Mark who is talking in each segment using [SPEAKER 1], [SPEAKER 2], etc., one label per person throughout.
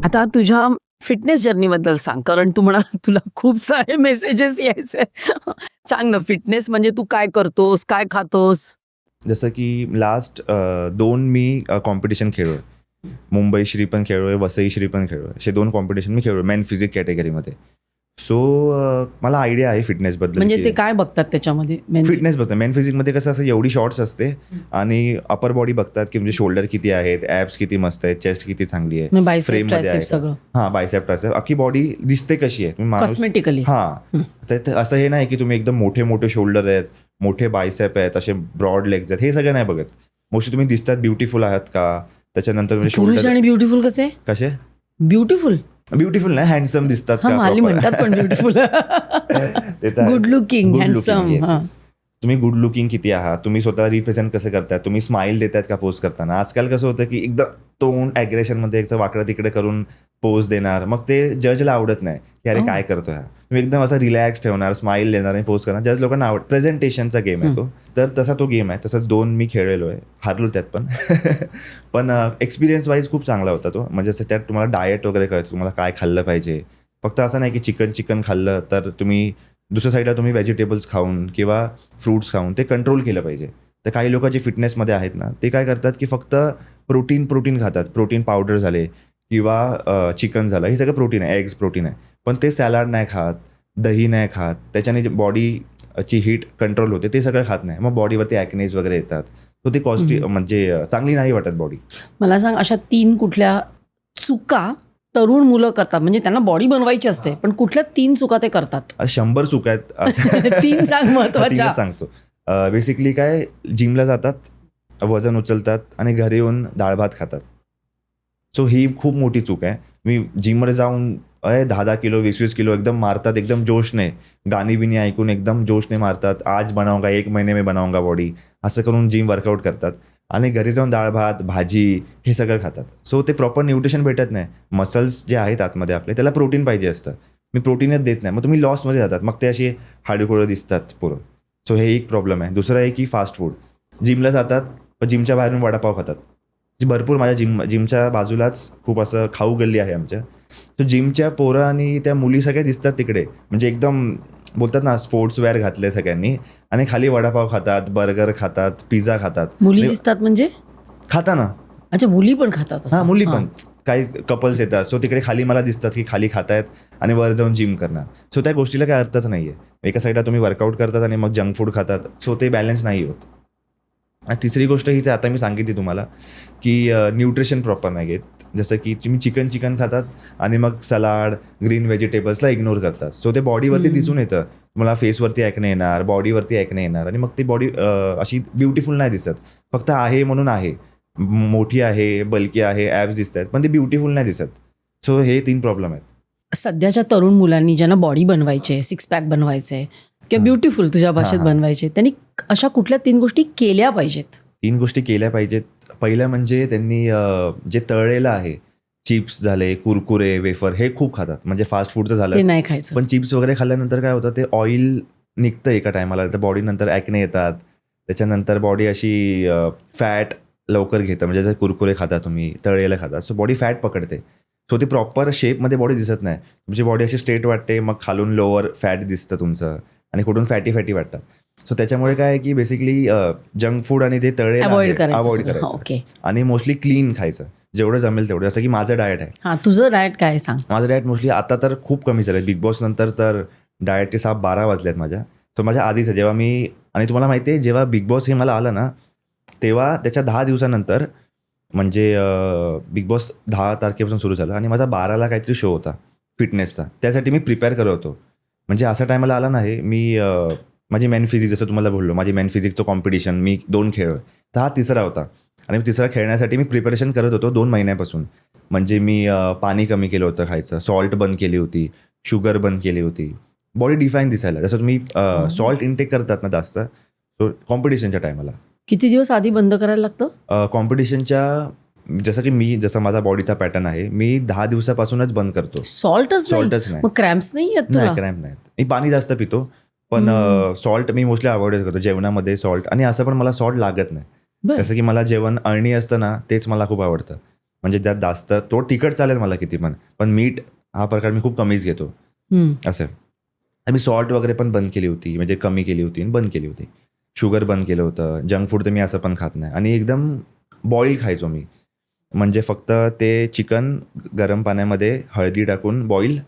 [SPEAKER 1] आता तुझ्या फिटनेस जर्नीबद्दल सांग, कारण तू म्हणाला तुला खूप सारे मेसेजेस यायचे. सांग ना, फिटनेस म्हणजे तू काय करतोस, काय खातोस?
[SPEAKER 2] जसं की लास्ट 2 मी कॉम्पिटिशन खेळलो आहे. मुंबई श्री पण खेळलो आहे, वसई श्री पण खेळलो आहे. असे 2 कॉम्पिटिशन मी खेळलो मेन फिजिक कॅटेगरीमध्ये. सो मला आयडिया आहे फिटनेसबद्दल.
[SPEAKER 1] म्हणजे ते काय बघतात त्याच्यामध्ये?
[SPEAKER 2] फिटनेस बघतात. मेन फिजिकमध्ये कसं असं एवढी शॉर्ट्स असते आणि अपर बॉडी बघतात की म्हणजे शोल्डर किती आहेत, ॲब्स किती मस्त आहेत, चेस्ट किती चांगली आहे,
[SPEAKER 1] बायसेप,
[SPEAKER 2] फ्रेममध्ये आहे
[SPEAKER 1] ट्रायसेप सगळं.
[SPEAKER 2] हां, बायसेप ट्रायसेप अख्खी बॉडी दिसते कशी आहे माणूस.
[SPEAKER 1] कॉस्मेटिकली.
[SPEAKER 2] हां, तर असं हे नाही की तुम्ही एकदम मोठे मोठे शोल्डर आहेत, मोठे बायसेप आहेत, असे ब्रॉड लेग्स आहेत, हे सगळं नाही बघत. मोस्टली तुम्ही दिसतात ब्युटिफुल आहात का, त्याच्यानंतर म्हणजे
[SPEAKER 1] पुरुष
[SPEAKER 2] शोल्डर
[SPEAKER 1] आणि ब्युटिफुल कसे?
[SPEAKER 2] कसे
[SPEAKER 1] ब्युटिफुल.
[SPEAKER 2] ब्युटिफुल नाही, हँडसम दिसतात
[SPEAKER 1] हा,
[SPEAKER 2] का
[SPEAKER 1] माली
[SPEAKER 2] proper?
[SPEAKER 1] म्हणतात पण ब्युटिफुल.
[SPEAKER 2] ते तर
[SPEAKER 1] good looking,
[SPEAKER 2] Good
[SPEAKER 1] handsome.
[SPEAKER 2] looking, yes, yes. तुम्ही गुड लुकिंग किती आहात, तुम्ही स्वतःला रिप्रेझेंट कसं करताय, तुम्ही स्माईल देतायत का पोस्ट करताना. आजकाल कसं होतं की एकदम तोंड ॲग्रेशनमध्ये एक वाकडं तिकडे करून पोज देणार, मग ते जजला आवडत नाही की अरे काय करतोय हा. तुम्ही एकदम असं रिलॅक्स ठेवणार, स्माईल देणार आणि पोस्ट करणार, जज लोकांना आवड. प्रेझेंटेशनचा गेम आहे तो. तर तसा तो गेम आहे. तसं 2 मी खेळलेलो आहे, हारलो त्यात पण. पण एक्सपिरियन्स वाईज खूप चांगला होता तो. म्हणजे असं त्यात तुम्हाला डाएट वगैरे कळतं, तुम्हाला काय खाल्लं पाहिजे. फक्त असं नाही की चिकन खाल्लं तर तुम्ही दुसऱ्या साईडला तुम्ही व्हेजिटेबल्स खाऊन किंवा फ्रूट्स खाऊन ते कंट्रोल केलं पाहिजे. तर काही लोक जे फिटनेसमध्ये आहेत ना, ते काय करतात की फक्त प्रोटीन खातात. प्रोटीन पावडर झाले किंवा चिकन झालं, हे सगळं प्रोटीन आहे, एग्स प्रोटीन आहे. पण ते सॅलड नाही खात, दही नाही खात, त्याच्याने बॉडीची हीट कंट्रोल होते, ते सगळं खात नाही. मग बॉडीवरती ॲक्नेज वगैरे येतात. तो ते म्हणजे चांगली नाही वाटत बॉडी.
[SPEAKER 1] मला सांग, अशा 3 कुठल्या चुका तरुण मुलं करतात? म्हणजे त्यांना बॉडी बनवायची असते, पण कुठल्या 3 चुका ते करतात?
[SPEAKER 2] 100 चुका आहेत.
[SPEAKER 1] 3 सांग महत्वाच्या.
[SPEAKER 2] 3च सांगतो. बेसिकली काय, जिमला जातात, वजन उचलतात आणि घरी येऊन डाळ भात खातात. सो ही खूप मोठी चूक आहे. मी जिममध्ये जाऊन 10-10 किलो 20-20 किलो एकदम मारतात, एकदम जोशने गाणी बिनी ऐकून एकदम जोशने मारतात. आज बनाऊंगा, 1 महिने में बनाऊंगा बॉडी, असं करून जिम वर्कआउट करतात आणि घरी जाऊन डाळ भात भाजी हे सगळं खातात. सो ते प्रॉपर न्यूट्रिशन भेटत नाही. मसल्स जे आहेत आतमध्ये आपले, त्याला प्रोटीन पाहिजे असतं. मी प्रोटीनच देत नाही, मग तुम्ही लॉसमध्ये जातात, मग ते असे हाडकुळं दिसतात पोरं. सो हे एक प्रॉब्लेम आहे. दुसरं आहे की फास्ट फूड. जिमला जातात, पण जिमच्या बाहेरून वडापाव खातात. भरपूर माझ्या जिमच्या बाजूलाच खूप असं खाऊ गल्ली आहे आमच्या. तर जिमच्या पोरं आणि त्या मुली सगळ्या दिसतात तिकडे, म्हणजे एकदम बोलतात ना स्पोर्ट्स वेअर घातले सगळ्यांनी आणि खाली वडापाव खातात, बर्गर खातात, पिझ्झा खातात.
[SPEAKER 1] मुली दिसतात म्हणजे?
[SPEAKER 2] खाता ना.
[SPEAKER 1] अच्छा, मुली पण खातात असं?
[SPEAKER 2] हां, मुली पण. काही कपल्स येतात, सो तिकडे खाली मला दिसतात की खाली खातायत आणि वर जाऊन जिम करणार. सो त्या गोष्टीला काही अर्थच नाही आहे. एका साईडला तुम्ही वर्कआउट करतात आणि मग जंक फूड खातात, सो ते बॅलन्स नाही होत. आणि तिसरी गोष्ट हीच आहे, आता मी सांगितली तुम्हाला की न्यूट्रिशन प्रॉपर नाही घेत. जसं की तुम्ही चिकन खातात आणि मग सलाड, ग्रीन व्हेजिटेबल्सला इग्नोर करतात. सो ते बॉडीवरती दिसून येतं. तुम्हाला फेसवरती ॲक्ने येणार, बॉडीवरती ॲक्ने येणार आणि मग ती बॉडी अशी ब्युटिफुल नाही दिसत. फक्त आहे म्हणून आहे, मोठी आहे, बल्की आहे, ॲब्स दिसत आहेत, पण ते ब्युटिफुल नाही दिसत. सो हे 3 प्रॉब्लेम आहेत.
[SPEAKER 1] सध्याच्या तरुण मुलांनी ज्यांना बॉडी बनवायचे, 6 पॅक बनवायचे किंवा ब्युटिफुल तुझ्या भाषेत बनवायचे, त्यांनी अशा कुठल्या 3 गोष्टी केल्या पाहिजेत?
[SPEAKER 2] 3 गोष्टी केल्या पाहिजेत. पहिलं म्हणजे त्यांनी जे तळलेलं आहे, चिप्स झाले, कुरकुरे, वेफर हे खूप खातात. म्हणजे फास्ट फूडचं
[SPEAKER 1] ते
[SPEAKER 2] झालं.
[SPEAKER 1] नाही खायचं.
[SPEAKER 2] पण चिप्स वगैरे खाल्ल्यानंतर काय होतं, ते ऑइल निघतं एका टायमाला, तर बॉडीनंतर ॲक्ने येतात. त्याच्यानंतर बॉडी अशी फॅट लवकर घेतं. म्हणजे जर कुरकुरे खाता तुम्ही, तळलेलं खाता, सो बॉडी फॅट पकडते. सो ती प्रॉपर शेपमध्ये बॉडी दिसत नाही. तुमची बॉडी अशी स्ट्रेट वाटते, मग खालून लोअर फॅट दिसतं तुमचं आणि कुठून फॅटी वाटतं. सो त्याच्यामुळे काय आहे की बेसिकली जंक फूड आणि ते तळलेलं
[SPEAKER 1] अवॉइड
[SPEAKER 2] अवॉइड
[SPEAKER 1] करायचं.
[SPEAKER 2] करायचं आणि मोस्टली क्लीन खायचं, जेवढं जमेल तेवढं. जसं की माझं डाएट आहे.
[SPEAKER 1] हां, तुझं डाएट काय सांग?
[SPEAKER 2] माझं डाएट मोस्टली आता तर खूप कमी झालं. बिग बॉस नंतर तर डाएटचे 12 वाजलेत माझ्या. तर माझ्या आधीचं जेव्हा मी, आणि तुम्हाला माहिती आहे जेव्हा बिग बॉस हे मला आलं ना, तेव्हा त्याच्या 10 दिवसानंतर म्हणजे बिग बॉस 10 तारखेपासून सुरू झालं आणि माझा 12ला काहीतरी शो होता फिटनेसचा. त्यासाठी मी प्रिपेअर करत होतो. म्हणजे असा टायमाला आला नाही मी माझी मेन फिजिक, जसं तुम्हाला बोललो, माझी मेन फिजिकचं कॉम्पिटिशन मी 2 खेळलो. तर हा तिसरा होता आणि तिसरा खेळण्यासाठी मी प्रिपरेशन करत होतो 2 महिन्यापासून. म्हणजे मी पाणी कमी केलं होतं खायचं, सॉल्ट बंद केली होती, शुगर बंद केली होती, बॉडी डिफाईन दिसायला. जसं तुम्ही सॉल्ट इनटेक करतात ना जास्त, सो कॉम्पिटिशनच्या टायमाला.
[SPEAKER 1] किती दिवस आधी बंद करायला लागतं?
[SPEAKER 2] कॉम्पिटिशनच्या, जसं माझा बॉडीचा पॅटर्न आहे, मी 10 दिवसापासूनच बंद करतो.
[SPEAKER 1] सॉल्टच
[SPEAKER 2] नाही.
[SPEAKER 1] मग क्रॅम्प्स नाही येत तुला?
[SPEAKER 2] नाही, क्रॅम्प नाहीत. मी पाणी जास्त पितो, पण सॉल्ट मी मोस्टली अवॉइड करतो जेवणामध्ये. सॉल्ट आणि असं पण मला सॉल्ट लागत नाही. जसं की मला जेवण अळणी असतं ना, तेच मला खूप आवडतं. म्हणजे त्यात जास्त तो तिखट चालेल मला किती पण मीठ हा प्रकार मी खूप कमीच घेतो असं. आणि मी सॉल्ट वगैरे पण बंद केली होती, म्हणजे कमी केली होती आणि बंद केली होती. शुगर बंद केलं होतं. जंक फूड तर मी असं पण खात नाही आणि एकदम बॉईल खायचो मी. म्हणजे फक्त ते चिकन गरम पाण्यामध्ये हळदी टाकून बॉईल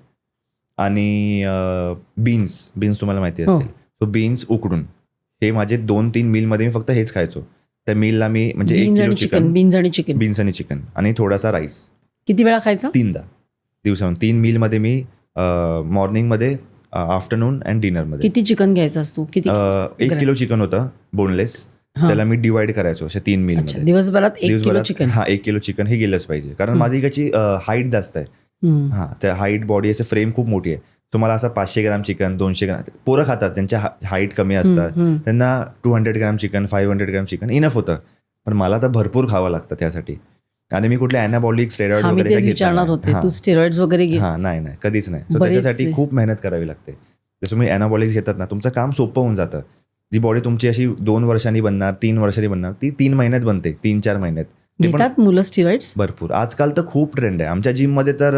[SPEAKER 2] आणि बीन्स तुम्हाला माहिती
[SPEAKER 1] हो.
[SPEAKER 2] असतील. सो बीन्स उकडून हे माझे 2-3 मीलमध्ये मी फक्त हेच खायचो. त्या मीलला मी म्हणजे 1 किलो चिकन,
[SPEAKER 1] बीन्स आणि चिकन
[SPEAKER 2] बीन्स आणि चिकन आणि थोडासा राईस
[SPEAKER 1] किती वेळा खायचा?
[SPEAKER 2] 3दा दिवसाहून. 3 मीलमध्ये मी मॉर्निंगमध्ये, आफ्टरनून अँड डिनरमध्ये.
[SPEAKER 1] किती चिकन घ्यायचास तू? किती
[SPEAKER 2] 1 किलो चिकन होतं बोनलेस.
[SPEAKER 1] हा.
[SPEAKER 2] त्याला मी डिवाइड करायचो अशा 3
[SPEAKER 1] अच्छा,
[SPEAKER 2] मीलमध्ये.
[SPEAKER 1] दिवसभरात 1 किलो चिकन.
[SPEAKER 2] हां, 1 किलो चिकन हे गेलंच पाहिजे. कारण माझी इकडची हाईट जास्त आहे.
[SPEAKER 1] हम्म.
[SPEAKER 2] त्या हाईट बॉडी असं फ्रेम खूप मोठी आहे. तुम्हाला असं 500 ग्राम चिकन, 200 ग्राम पोरं खातात, त्यांच्या हाईट कमी असतात. त्यांना 200 gram chicken, 500 gram chicken enough होतं. पण मला तर भरपूर खावं लागतं त्यासाठी. आणि मी कुठले अॅनाबॉलिक स्टेरॉइड
[SPEAKER 1] हा, मी
[SPEAKER 2] वगैरे
[SPEAKER 1] तेच
[SPEAKER 2] काही घेत
[SPEAKER 1] विचारणार होते.
[SPEAKER 2] नाही.
[SPEAKER 1] तू स्टेरॉइड्स वगैरे घे?
[SPEAKER 2] हां, नाही, कधीच नाही. सो
[SPEAKER 1] बरेचसे.
[SPEAKER 2] त्याच्यासाठी खूप मेहनत करावी लागते. जसं तुम्ही अॅनाबॉलिक्स घेतात ना, तुमचं काम सोपं होऊन जातं. जी बॉडी तुमची अशी 2 वर्षांनी बनणार, 3 वर्षांनी बनणार, ती 3 महिन्यात बनते, 3-4 महिन्यात. ते पण
[SPEAKER 1] घेतात मुलं स्टेरॉइड्स?
[SPEAKER 2] भरपूर. आजकाल तर खूप ट्रेंड आहे. आमच्या जिममध्ये तर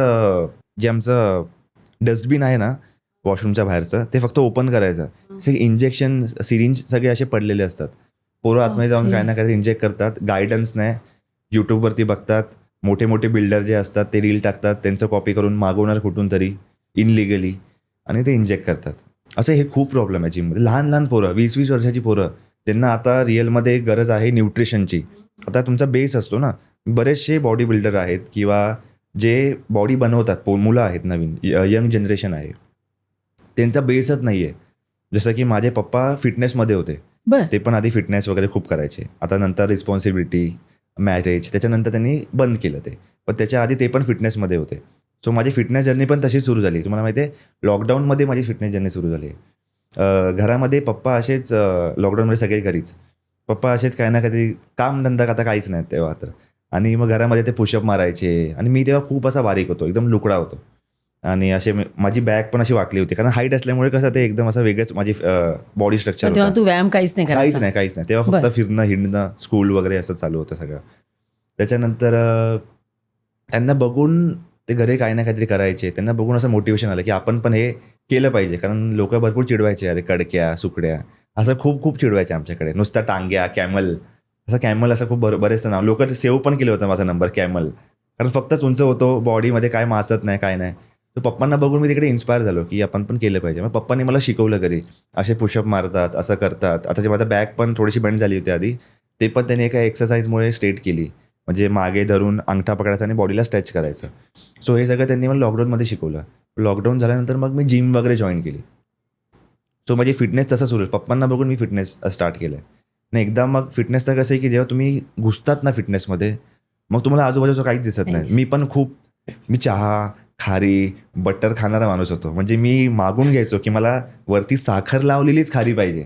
[SPEAKER 2] जे आमचं डस्टबिन आहे ना वॉशरूमच्या बाहेरचं, ते फक्त ओपन करायचं. सगळे इंजेक्शन, सिरिंज सगळे असे पडलेले असतात. पोरं आतमध्ये जाऊन काही ना काहीतरी इंजेक्ट करतात. गायडन्स नाही. यूट्यूबवरती बघतात. मोठे मोठे बिल्डर जे असतात ते रील टाकतात. त्यांचं कॉपी करून मागवणार कुठून तरी इनलिगली आणि ते इंजेक्ट करतात. असं हे खूप प्रॉब्लेम आहे जिममध्ये. लहान लहान पोरं, 20-20 वर्षाची पोरं, त्यांना आता रिअलमध्ये गरज आहे न्यूट्रिशनची. आता तुमचा बेस असतो ना. बरेचसे बॉडी बिल्डर आहेत किंवा जे बॉडी बनवतात, मुलं आहेत नवीन, यंग जनरेशन आहे, त्यांचा बेसच नाही आहे. जसं की माझे पप्पा फिटनेसमध्ये होते.
[SPEAKER 1] बरं.
[SPEAKER 2] ते पण आधी फिटनेस वगैरे खूप करायचे. आता नंतर रिस्पॉन्सिबिलिटी, मॅरेज, त्याच्यानंतर त्यांनी बंद केलं ते. पण त्याच्या आधी ते पण फिटनेसमध्ये होते. सो माझी फिटनेस जर्नी पण तशीच सुरू झाली. तुम्हाला माहिती आहे, लॉकडाऊनमध्ये माझी फिटनेस जर्नी सुरू झाली आहे. घरामध्ये पप्पा असेच, लॉकडाऊनमध्ये सगळे घरीच. पप्पा असेच काही ना काहीतरी कामधंदा आता काहीच नाही तेव्हा तर. आणि मग घरामध्ये ते पुशअप मारायचे आणि मी तेव्हा खूप असा बारीक होतो, एकदम लुकडा होतो. आणि असे माझी बॅक पण अशी वाकली होती, कारण हाईट असल्यामुळे कसं ते एकदम असं वेगळंच माझी बॉडी स्ट्रक्चर
[SPEAKER 1] तेव्हा तू व्यायाम काहीच नाही करायचा?
[SPEAKER 2] काहीच नाही. तेव्हा फक्त
[SPEAKER 1] बरं.
[SPEAKER 2] फिरणं, हिंडणं, स्कूल वगैरे असं चालू होतं सगळं. त्याच्यानंतर त्यांना बघून ते घरी काही ना काहीतरी करायचे. त्यांना बघून असं मोटिवेशन आलं की आपण पण हे केलं पाहिजे. कारण लोक भरपूर चिडवायचे, अरे कडक्या, सुकड्या, असं खूप खूप चिडवायचे आमच्याकडे. नुसता टांग्या, कॅमल, असं खूप बरेचसं नाव. लोक सेव्ह पण केलं होतं माझा नंबर, कॅमल. कारण फक्तच उंच होतो, बॉडीमध्ये काय मासत नाही, काय नाही. तर पप्पांना बघून मी तिकडे इन्स्पायर झालो की आपण पण केलं पाहिजे. मग पप्पांनी मला शिकवलं घरी, असे पुशअप मारतात, असं करतात. आता जे माझा बॅक पण थोडीशी बेंड झाली होती आधी, ते पण त्याने एका एक्सरसाइजमुळे स्ट्रेट केली. म्हणजे मागे धरून अंगठा पकडायचा आणि बॉडीला स्ट्रेच करायचं. सो हे सगळं त्यांनी मला लॉकडाऊनमध्ये शिकवलं. लॉकडाऊन झाल्यानंतर मग मी जिम वगैरे जॉईन केली. सो माझी फिटनेस तसं सुरू आहे. पप्पांना बघून मी फिटनेस स्टार्ट केलं आहे. आणि एकदा मग फिटनेसचं कसं आहे की जेव्हा तुम्ही घुसतात ना फिटनेसमध्ये, मग तुम्हाला आजूबाजूचं काहीच दिसत नाही. मी पण मी चहा, खारी, बटर खाणारा माणूस होतो. म्हणजे मी मागून घ्यायचो की मला वरती साखर लावलेलीच खारी पाहिजे.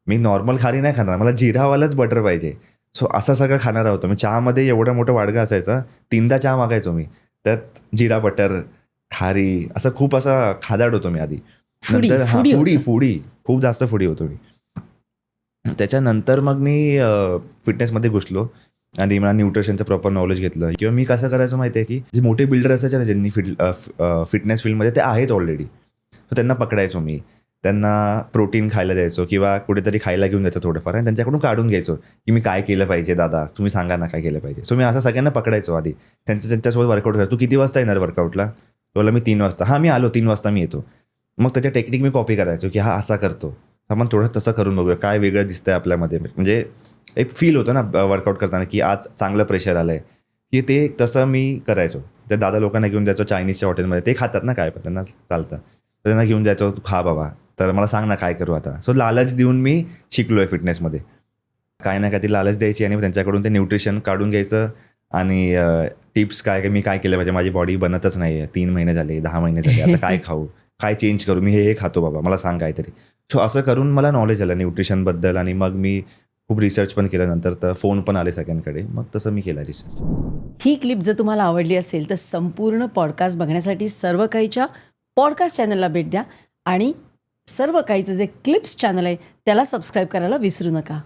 [SPEAKER 2] मी नॉर्मल खारी नाही खाणार, मला जिरावालाच बटर पाहिजे. सो असं सगळं खाणारा होतो मी. चहामध्ये एवढं मोठं वाडगं असायचा, 3दा चहा मागायचो मी. त्यात जिरा, बटर, खारी, असं खूप असा खादाड होतो मी आधी. नंतर फूडी खूप जास्त फूडी होतो मी. त्याच्यानंतर मग मी फिटनेसमध्ये घुसलो आणि मला न्यूट्रिशनचं प्रॉपर नॉलेज घेतलं. किंवा मी कसं करायचं माहिती आहे की जे मोठे बिल्डर असायचे ना, ज्यांनी फिटनेस फील्डमध्ये ते आहेत ऑलरेडी, तर त्यांना पकडायचो मी. त्यांना प्रोटीन खायला द्यायचो किंवा कुठेतरी खायला घेऊन जायचं थोडंफार आणि त्यांच्याकडून काढून घ्यायचो की मी काय केलं पाहिजे दादा, तुम्ही सांगा ना काय केलं पाहिजे. सो मी असं सगळ्यांना पकडायचो आधी. त्यांच्यासोबत वर्कआउट करायचो. तू किती वाजता येणार वर्कआउटला? बोला मी 3 वाजता. हां, मी आलो, 3 वाजता मी येतो. मग त्याच्या टेक्निक मी कॉपी करायचो की हा असा करतो, आपण थोडं तसं करून बघूया काय वेगळं दिसतंय आपल्यामध्ये. म्हणजे एक फील होतं ना वर्कआउट करताना की आज चांगलं प्रेशर आलं आहे, की ते तसं मी करायचो. त्या दादा लोकांना घेऊन जायचो चायनीजच्या हॉटेलमध्ये. ते खातात ना काय, पण त्यांना चालतं. तर त्यांना घेऊन जायचो, तू खा बाबा, तर मला सांग ना काय करू आता. सो लालच देऊन मी शिकलो आहे फिटनेसमध्ये. काय ना काय ती लालच द्यायची आणि त्यांच्याकडून ते न्यूट्रिशन काढून घ्यायचं आणि टिप्स काय मी काय केलं पाहिजे. माझी बॉडी बनतच नाही आहे, 3 महिने झाले, 10 महिने झाले, आता काय खाऊ, काय चेंज करू, मी हे खातो बाबा, मला सांग काहीतरी. सो असं करून मला नॉलेज आलं न्यूट्रिशनबद्दल आणि मग मी खूप रिसर्च पण केलं. नंतर तर फोन पण आले सगळ्यांकडे, मग तसं मी केला रिसर्च.
[SPEAKER 1] ही क्लिप जर तुम्हाला आवडली असेल तर संपूर्ण पॉडकास्ट बघण्यासाठी सर्व काहीच्या पॉडकास्ट चॅनलला भेट द्या आणि सर्व काहीचं जे क्लिप्स चॅनल आहे त्याला सबस्क्राईब करायला विसरू नका.